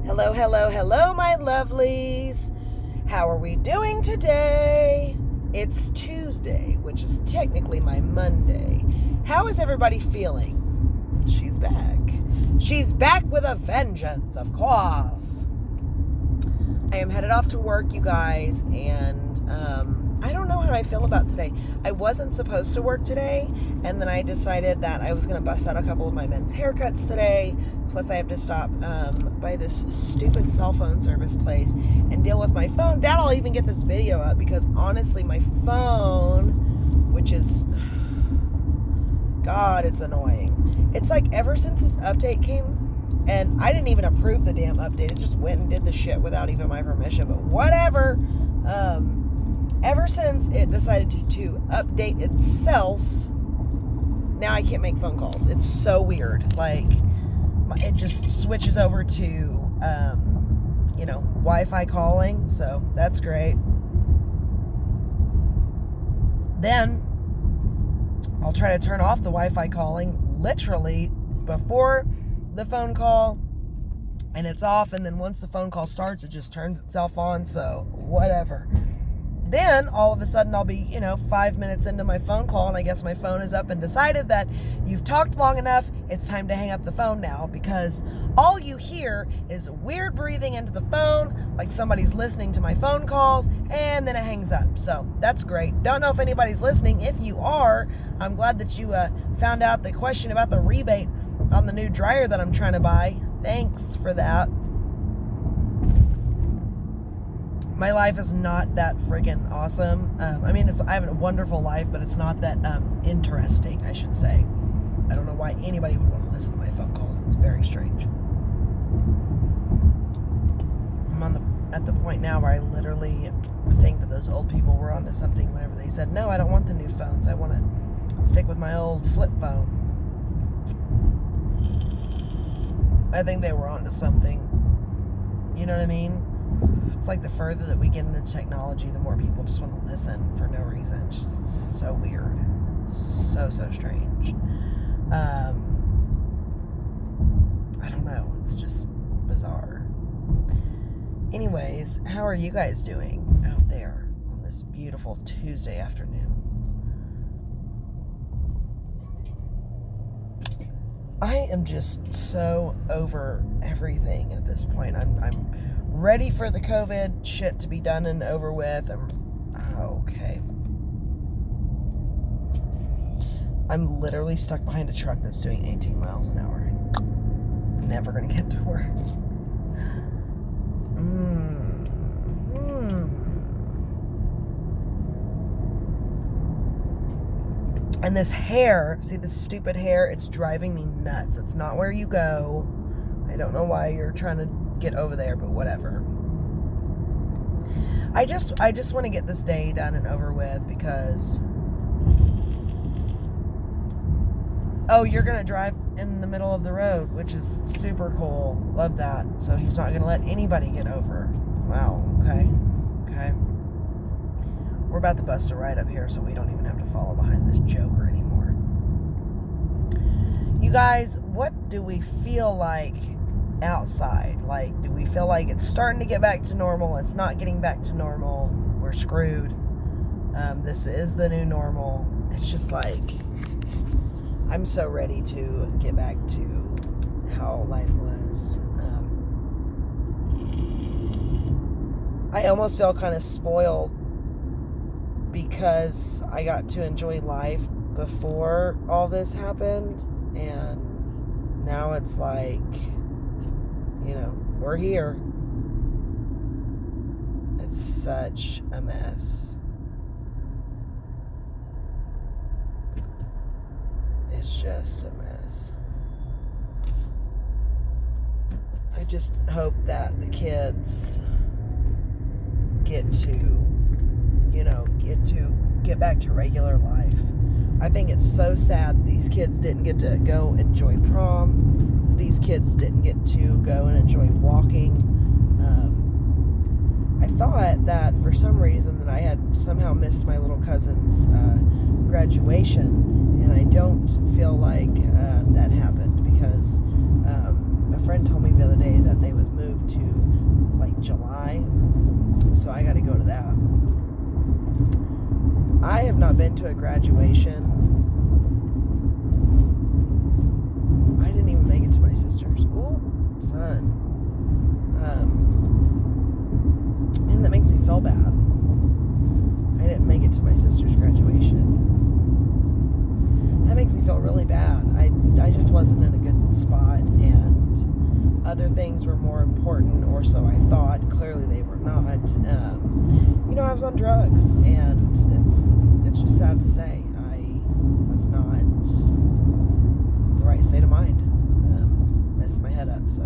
Hello, hello, hello, my lovelies. How are we doing today? It's Tuesday, which is technically my Monday. How is everybody feeling? She's back. She's back with a vengeance, of course. I am headed off to work, you guys, and I don't know how I feel about today. I wasn't supposed to work today, and then I decided that I was going to bust out a couple of my men's haircuts today. Plus, I have to stop by this stupid cell phone service place and deal with my phone. Dad, I'll even get this video up because, honestly, my phone, which is... God, it's annoying. It's like ever since this update came, and I didn't even approve the damn update. It just went and did the shit without even my permission. But whatever. Ever since it decided to update itself, now I can't make phone calls. It's so weird. Like, it just switches over to, Wi-Fi calling. So that's great. Then I'll try to turn off the Wi-Fi calling literally before the phone call, and it's off, and then once the phone call starts, it just turns itself on, so whatever. Then, all of a sudden, I'll be, 5 minutes into my phone call, and I guess my phone is up and decided that you've talked long enough, it's time to hang up the phone now, because all you hear is weird breathing into the phone, like somebody's listening to my phone calls, and then it hangs up. So, that's great. Don't know if anybody's listening. If you are, I'm glad that you found out the question about the rebate on the new dryer that I'm trying to buy. Thanks for that. My life is not that friggin' awesome. I have a wonderful life, but it's not that interesting, I should say. I don't know why anybody would want to listen to my phone calls. It's very strange. I'm at the point now where I literally think that those old people were onto something whenever they said, no, I don't want the new phones. I want to stick with my old flip phone. I think they were onto something. You know what I mean? It's like the further that we get into technology, the more people just want to listen for no reason. It's just so weird. So strange. I don't know. It's just bizarre. Anyways, how are you guys doing out there on this beautiful Tuesday afternoon? I am just so over everything at this point. I'm ready for the COVID shit to be done and over with. Okay. I'm literally stuck behind a truck that's doing 18 miles an hour. I'm never gonna get to work. And this hair, see this stupid hair, it's driving me nuts. It's not where you go. I don't know why you're trying to get over there, but whatever. I just want to get this day done and over with because... Oh, you're going to drive in the middle of the road, which is super cool. Love that. So he's not going to let anybody get over. Wow, okay. We're about to bust a ride up here, so we don't even have to follow behind this joker anymore. You guys, what do we feel like outside? Like, do we feel like it's starting to get back to normal? It's not getting back to normal. We're screwed. This is the new normal. It's just like, I'm so ready to get back to how life was. I almost feel kind of spoiled because I got to enjoy life before all this happened, and now it's like, we're here. It's such a mess. It's just a mess. I just hope that the kids get back to regular life. I think it's so sad these kids didn't get to go enjoy prom. These kids didn't get to go and enjoy walking. I thought that for some reason that I had somehow missed my little cousin's graduation, and I don't feel like that happened because a friend told me the other day that they was moved to graduation. I didn't even make it to my sister's. Ooh, son. Man, that makes me feel bad. I didn't make it to my sister's graduation. That makes me feel really bad. I just wasn't in a good spot, and other things were more important, or so I thought. Clearly they were not. I was on drugs, and it's just sad to say I was not the right state of mind. Messed my head up, so.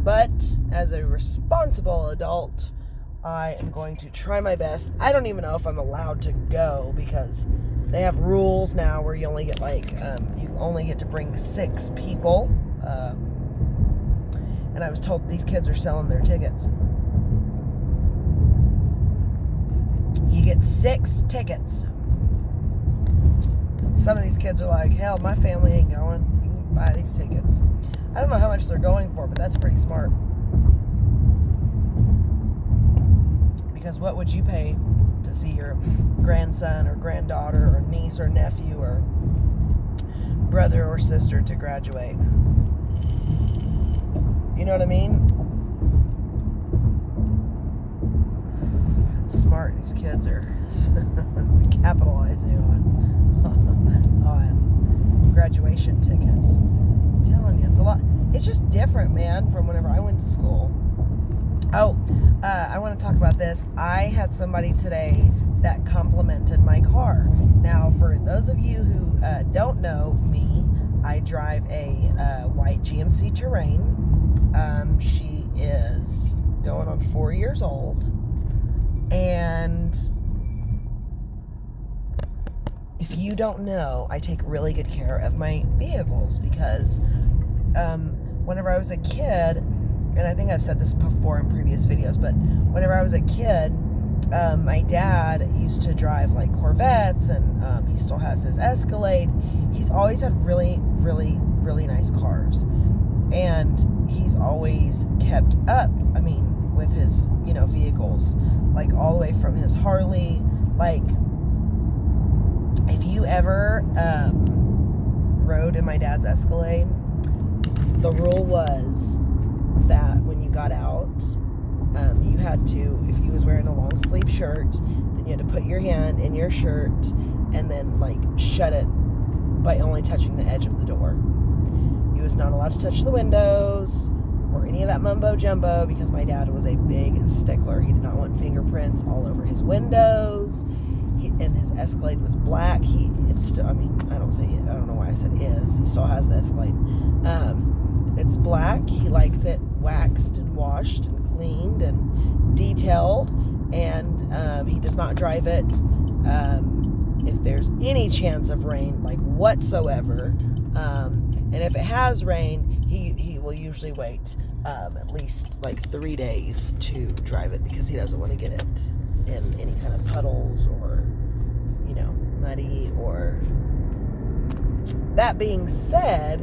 But as a responsible adult, I am going to try my best. I don't even know if I'm allowed to go, because they have rules now where you only get to bring 6 people. And I was told these kids are selling their tickets. You get 6 tickets. Some of these kids are like, hell, my family ain't going. You can buy these tickets. I don't know how much they're going for, but that's pretty smart. Because what would you pay to see your grandson or granddaughter or niece or nephew or brother or sister to graduate? You know what I mean? It's smart. These kids are capitalizing on graduation tickets. I'm telling you, it's a lot. It's just different, man, from whenever I went to school. Oh, I want to talk about this. I had somebody today that complimented my car. Now, for those of you who don't know me, I drive a white GMC Terrain. She is going on 4 years old. And if you don't know, I take really good care of my vehicles, because whenever I was a kid, and I think I've said this before in previous videos, but whenever I was a kid, my dad used to drive like Corvettes, and he still has his Escalade. He's always had really, really, really nice cars, and he's always kept up, with his, vehicles, like all the way from his Harley. Like, if you ever rode in my dad's Escalade, the rule was that when you got out, you had to, if you was wearing a long sleeve shirt, then you had to put your hand in your shirt and then like shut it by only touching the edge of the door. You was not allowed to touch the windows or any of that mumbo jumbo, because my dad was a big stickler. He did not want fingerprints all over his windows. And his Escalade was black. It's still, I don't know why I said is. He still has the Escalade. It's black. He likes it waxed and washed and cleaned and detailed. And he does not drive it if there's any chance of rain, like whatsoever. And if it has rained, he will usually wait at least like 3 days to drive it, because he doesn't want to get it in any kind of puddles or, muddy. Or that being said,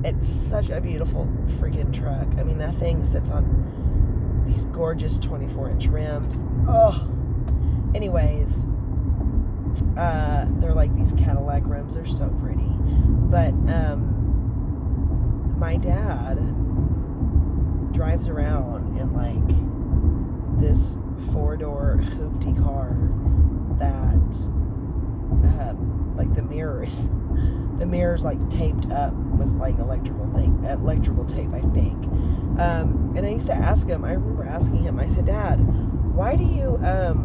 it's such a beautiful freaking truck. That thing sits on these gorgeous 24-inch rims. Oh, anyways, they're like these Cadillac rims. They're so pretty. But my dad drives around in like this 4-door hoopty car that like the mirrors like taped up with like electrical tape, I think. And I used to ask him, I remember asking him, I said, Dad, why do you have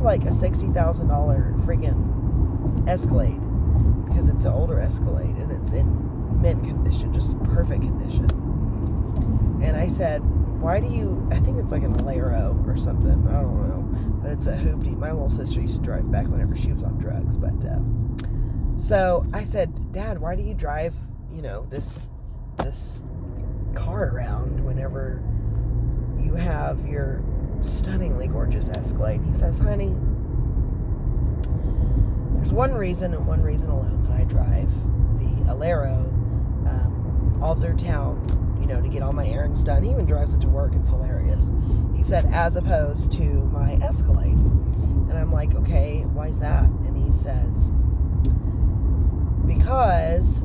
like a $60,000 friggin' Escalade? Because it's an older Escalade and it's in mint condition, just perfect condition. And I said, why do you, I think it's like an Alero or something, I don't know, but it's a hoopty. My little sister used to drive back whenever she was on drugs. But so I said, Dad, why do you drive, this car around whenever you have your stunningly gorgeous Escalade? And he says, honey, there's one reason and one reason alone that I drive the Alero all through town, to get all my errands done. He even drives it to work. It's hilarious. He said, as opposed to my Escalade. And I'm like, okay, why is that? And he says, because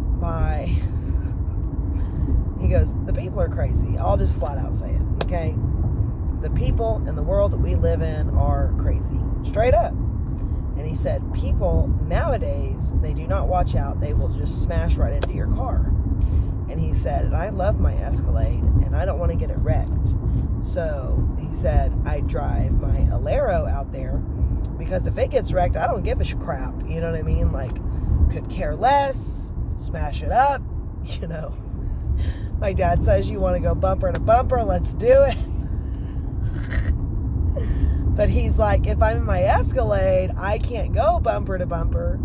he goes, the people are crazy. I'll just flat out say it, okay? The people in the world that we live in are crazy. Straight up. And he said, people nowadays, they do not watch out. They will just smash right into your car. And he said, I love my Escalade, and I don't want to get it wrecked. So he said, I drive my Alero out there, because if it gets wrecked, I don't give a crap. You know what I mean? Like, could care less, smash it up, My dad says, you want to go bumper to bumper, let's do it. But he's like, if I'm in my Escalade, I can't go bumper to bumper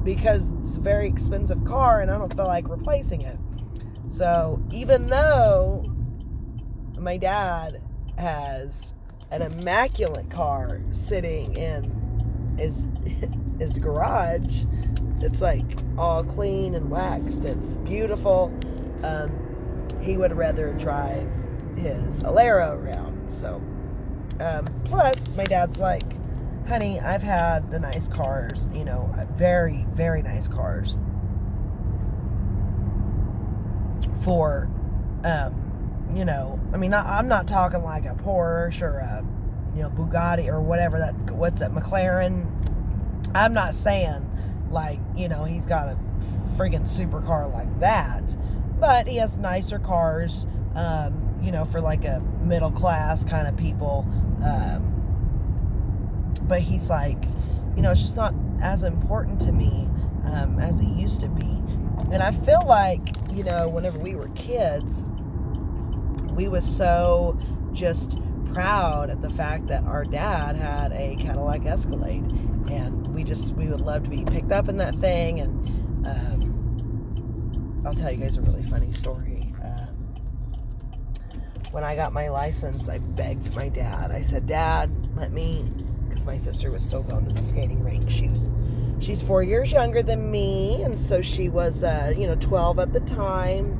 because it's a very expensive car and I don't feel like replacing it. So even though my dad has an immaculate car sitting in his garage, it's like all clean and waxed and beautiful, he would rather drive his Alero around. So plus my dad's like, honey, I've had the nice cars, very, very nice cars for I'm not talking like a Porsche or a Bugatti or whatever what's that, McLaren. I'm not saying like he's got a friggin' supercar like that, but he has nicer cars for like a middle class kind of people, but he's like, it's just not as important to me as it used to be. And I feel like whenever we were kids, we was so just proud at the fact that our dad had a Cadillac Escalade, and we would love to be picked up in that thing. And I'll tell you guys a really funny story. When I got my license, I begged my dad. I said, Dad, let me, because my sister was still going to the skating rink. She's 4 years younger than me, and so she was 12 at the time,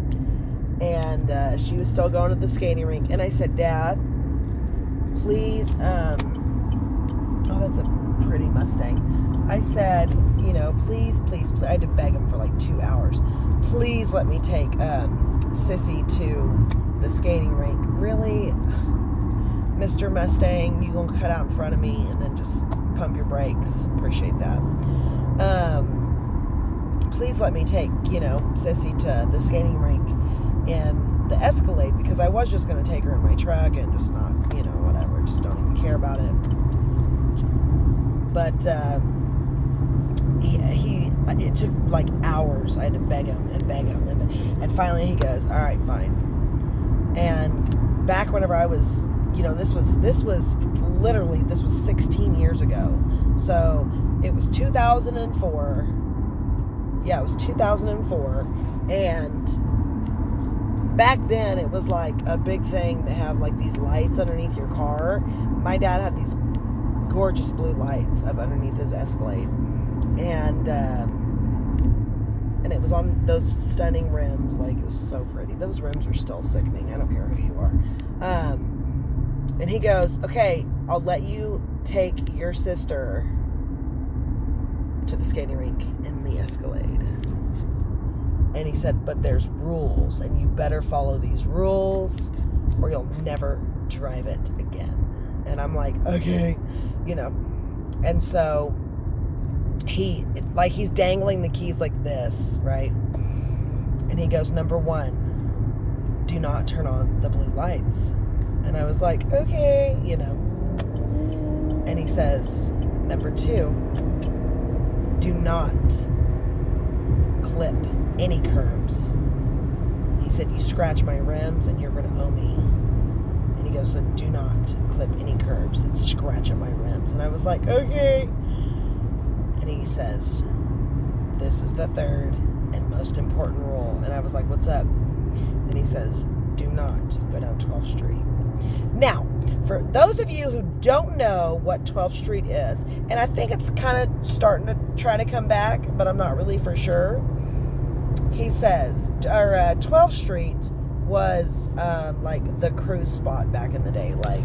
and she was still going to the skating rink. And I said, Dad, please, oh, that's a pretty Mustang. I said, please, I had to beg him for like 2 hours. Please let me take Sissy to the skating rink. Really, Mr. Mustang, you gonna cut out in front of me and then just pump your brakes? Appreciate that. Please let me take, Sissy to the skating rink in the Escalade, because I was just gonna take her in my truck and just not, whatever, just don't even care about it. But it took like hours. I had to beg him, and finally he goes, all right, fine. And back whenever I was, this was 16 years ago. So it was 2004. Yeah, it was 2004. And back then it was like a big thing to have like these lights underneath your car. My dad had these gorgeous blue lights up underneath his Escalade. And it was on those stunning rims. Like, it was so pretty. Those rims are still sickening. I don't care who you are. And he goes, okay, I'll let you take your sister to the skating rink in the Escalade. And he said, but there's rules, and you better follow these rules or you'll never drive it again. And I'm like, okay, And so he's dangling the keys like this, right? And he goes, number 1, do not turn on the blue lights. And I was like, okay, And he says, number 2, do not clip any curbs. He said, you scratch my rims and you're going to owe me. And he goes, so do not clip any curbs and scratch at my rims. And I was like, okay. And he says, this is the 3rd and most important rule. And I was like, what's up? And he says, do not go down 12th Street. Now, for those of you who don't know what 12th Street is, and I think it's kind of starting to try to come back, but I'm not really for sure. He says, 12th Street was like the cruise spot back in the day. Like,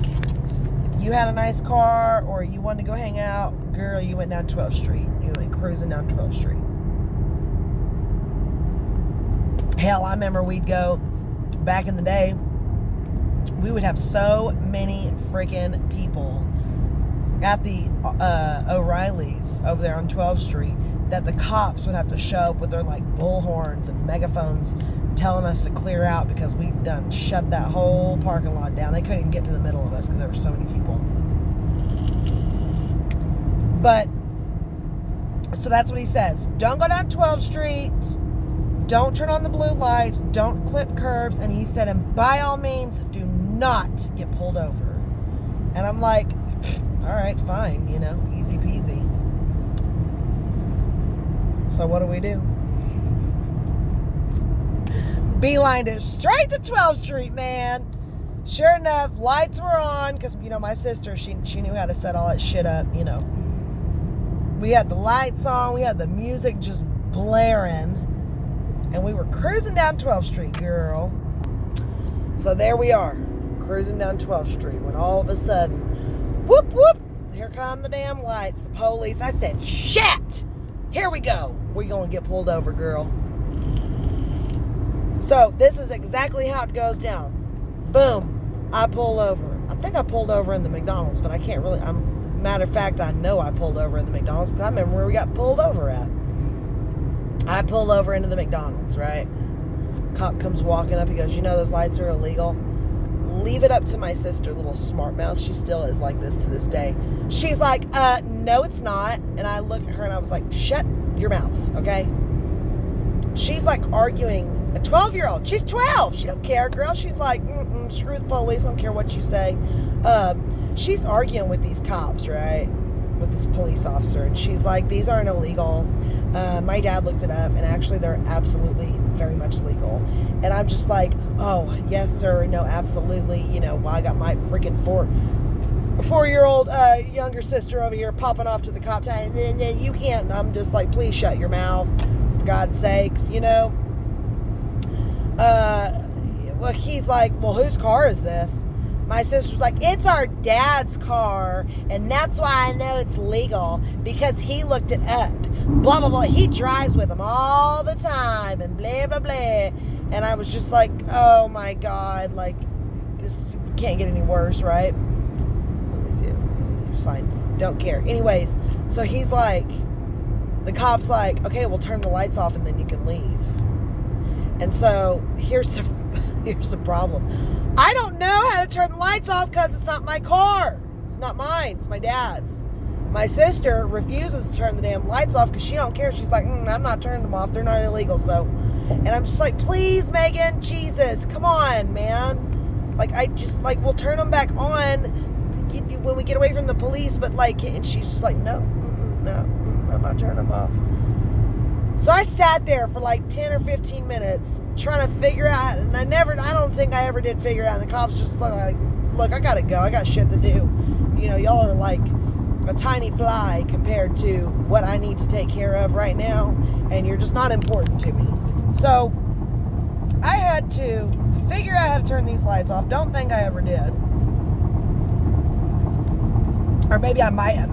if you had a nice car or you wanted to go hang out, girl, you went down 12th Street. You went cruising down 12th Street. Hell, I remember we'd go, back in the day, we would have so many freaking people at the O'Reilly's over there on 12th Street that the cops would have to show up with their like bullhorns and megaphones telling us to clear out because we'd done shut that whole parking lot down. They couldn't even get to the middle of us because there were so many people. But, so that's what he says. Don't go down 12th Street. Don't turn on the blue lights. Don't clip curbs. And he said, and by all means, do not get pulled over. And I'm like, all right, fine, you know, easy peasy. So what do? Beelined it straight to 12th Street, man. Sure enough, lights were on, because, you know, my sister, she knew how to set all that shit up, you know. We had the lights on, we had the music just blaring, and we were cruising down 12th Street, girl. So there we are, cruising down 12th Street, when all of a sudden, whoop, whoop, here come the damn lights, the police. I said, shit, here we go. We're going to get pulled over, girl. So this is exactly how it goes down. Boom, I pull over. I think I pulled over in the McDonald's, but I can't really, matter of fact, I know I pulled over in the McDonald's because I remember where we got pulled over at. I pull over into the McDonald's, right? Cop comes walking up. He goes, you know those lights are illegal? Leave it up to my sister, little smart mouth. She still is like this to this day. She's like, no, it's not. And I look at her and I was like, shut your mouth, okay? She's like arguing. A 12-year-old. She's 12. She don't care, girl. She's like, screw the police. I don't care what you say. She's arguing with these cops, right? With this police officer. And she's like, these aren't illegal. My dad looked it up, and actually they're absolutely very much legal. And I'm just like, oh, yes, sir. No, absolutely. You know, well, I got my freaking four-year-old younger sister over here popping off to the cop and then you can't. And I'm just like, please shut your mouth, for God's sakes, you know. Well, he's like, well, whose car is this? My sister's like, it's our dad's car, and that's why I know it's legal, because he looked it up. Blah, blah, blah. He drives with him all the time, and blah, blah, blah. And I was just like, oh my God, like, this can't get any worse, right? Let me see. It's fine. Don't care. Anyways, so he's like, the cop's like, okay, we'll turn the lights off and then you can leave. And so here's the problem. I don't know how to turn the lights off because it's not my car. It's not mine. It's my dad's. My sister refuses to turn the damn lights off because she don't care. She's like, I'm not turning them off. They're not illegal. So, and I'm just like, please, Megan, Jesus, come on, man. Like, I just, like, we'll turn them back on when we get away from the police. But, like, and she's just like, no, I'm not turning them off. So I sat there for like 10 or 15 minutes trying to figure out, and I don't think I ever did figure it out. And the cops just like, look, I gotta go. I got shit to do. You know, y'all are like a tiny fly compared to what I need to take care of right now, and you're just not important to me. So I had to figure out how to turn these lights off. Don't think I ever did. Or maybe I might,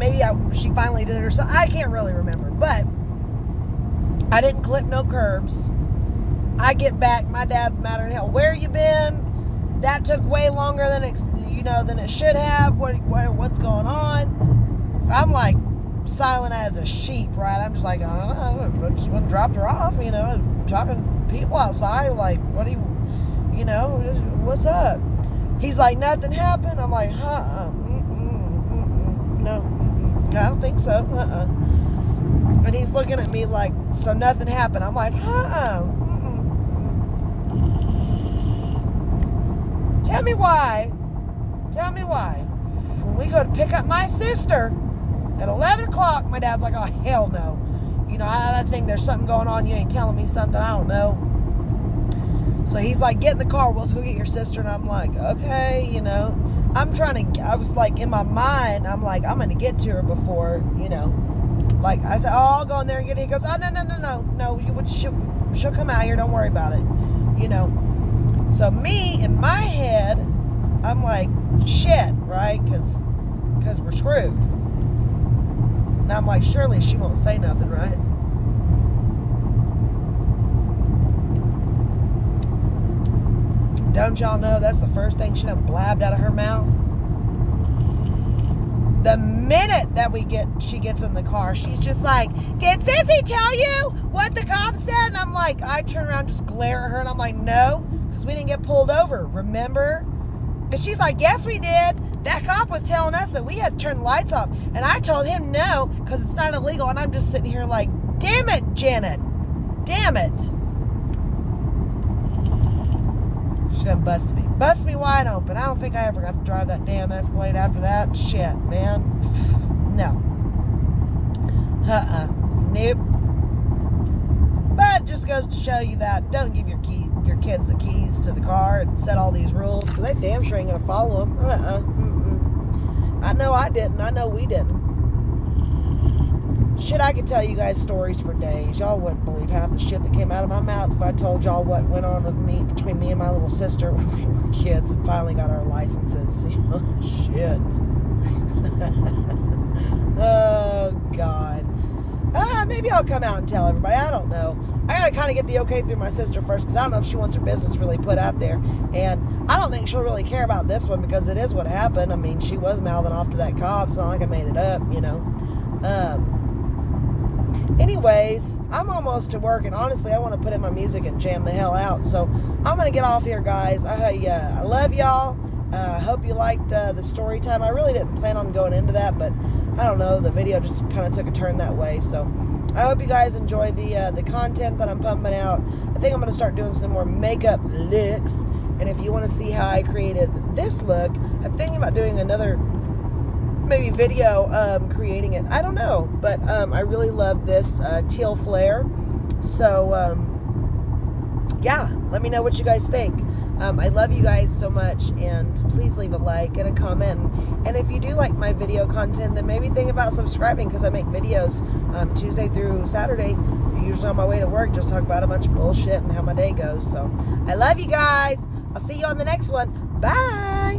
she finally did it or something. I can't really remember, but I didn't clip no curbs. I get back, my dad's madder than hell. Where you been? That took way longer than it should have. What's going on? I'm like silent as a sheep, right? I'm just like, I don't know. I just went and dropped her off, you know, talking to people outside, like, what do you know, what's up? He's like, nothing happened. I'm like, no, I don't think so. And he's looking at me like, so nothing happened. I'm like, Tell me why. When we go to pick up my sister at 11 o'clock, my dad's like, oh, hell no. You know, I think there's something going on. You ain't telling me something. I don't know. So he's like, get in the car. Let's go get your sister. And I'm like, okay, you know. I was like, in my mind, I'm like, I'm going to get to her before, you know. Like, I said, oh, I'll go in there and get it. He goes, oh, no. She'll come out here. Don't worry about it. You know. So me, in my head, I'm like, shit, right? Because we're screwed. And I'm like, surely she won't say nothing, right? Don't y'all know that's the first thing she done blabbed out of her mouth? The minute that she gets in the car, she's just like, did Sissy tell you what the cop said? And I'm like, I turn around, just glare at her, and I'm like, no, because we didn't get pulled over, remember? And she's like, yes, we did. That cop was telling us that we had to turn the lights off. And I told him no, because it's not illegal. And I'm just sitting here like, damn it, Janet. Damn it. She done busted me. Busted me wide open. I don't think I ever got to drive that damn Escalade after that. Shit, man. No. Nope. But it just goes to show you that don't give your kids the keys to the car and set all these rules, because they damn sure ain't going to follow them. I know I didn't. I know we didn't. Shit, I could tell you guys stories for days. Y'all wouldn't believe half the shit that came out of my mouth if I told y'all what went on between me and my little sister when we were kids and finally got our licenses. Shit. Oh, God. Maybe I'll come out and tell everybody. I don't know. I got to kind of get the okay through my sister first, because I don't know if she wants her business really put out there. And I don't think she'll really care about this one, because it is what happened. I mean, she was mouthing off to that cop. It's not like I made it up, you know. Anyways, I'm almost to work, and honestly, I want to put in my music and jam the hell out. So I'm going to get off here, guys. I love y'all. I hope you liked the story time. I really didn't plan on going into that, but I don't know. The video just kind of took a turn that way. So I hope you guys enjoy the content that I'm pumping out. I think I'm going to start doing some more makeup looks. And if you want to see how I created this look, I'm thinking about doing another maybe video creating it. I don't know, but I really love this teal flare. So yeah, let me know what you guys think. I love you guys so much, and please leave a like and a comment. And if you do like my video content, then maybe think about subscribing, because I make videos Tuesday through Saturday, usually on my way to work, just talk about a bunch of bullshit and how my day goes. So I love you guys. I'll see you on the next one. Bye.